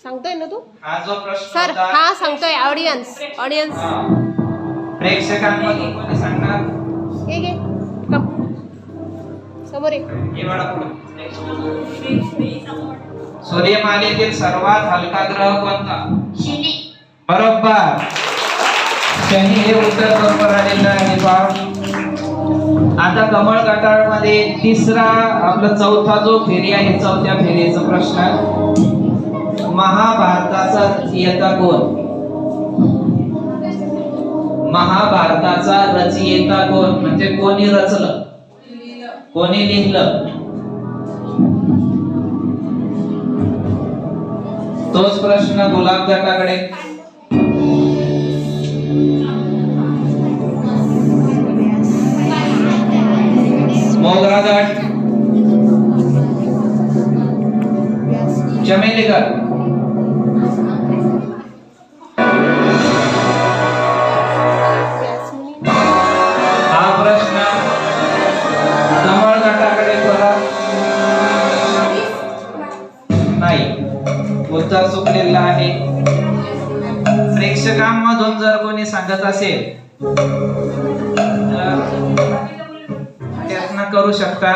सांगतोय ना तू? हा जो प्रश्न सर होता, हा सांगतोय ऑडियन्स प्रेक्षकांमधून कोणी सांगणार? हे घे कप समोर ये. हे बघा पुढे. सूर्यमालेतील सर्वात हलका ग्रह कोणता? शनी. बरोबर, शनी हे उत्तर बरोबर आलेलं आहे. पहा आता कमळ गटार मध्ये तिसरा आपला चौथा जो फेरी आहे, चौथ्या फेरीचा प्रश्न. महाभारताचा रचयिता कोण? महाभारताचा रचयिता कोण म्हणजे कोणी रचलं, कोणी लिहिलं? तोच प्रश्न गुलाब गटाकडे. मोगरा गट, चमेली गट. हा प्रश्न कमळ गटाकडे बघा. नाही, उत्तर चुकलेलं आहे. प्रेक्षकांमधून जर कोणी सांगत असेल तर प्रयत्न करू शकता.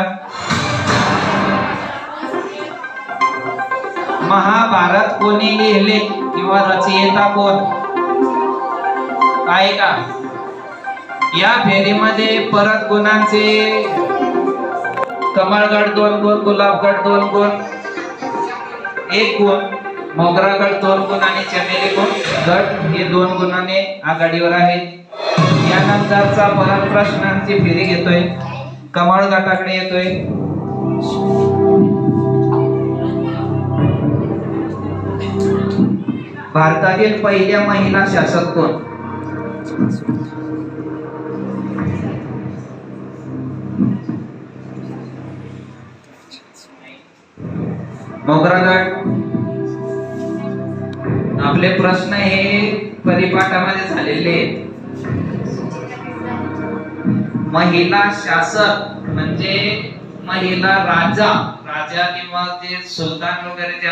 महाभारत कोणी लिहिले किंवा रचयिता कोण आहे का? या फेरीमध्ये परत गुणांचे कमळगड 2 गुण, गुलाबगड 2 गुण, 1 गुण, मोगरागड 2 गुण आणि चमेली गट हे 2 गुणाने आघाडीवर आहेत. यानंतरचा परत प्रश्नांची फेरी घेतोय. कमळ गटाकडे येतोय. भारतातील पहिल्या महिला शासक कोण? मोगरा गट. आपले प्रश्न हे परिपाठामध्ये झालेले आहेत. महिला शासक म्हणजे महिला राजा किंवा ते सुलतान वगैरे ते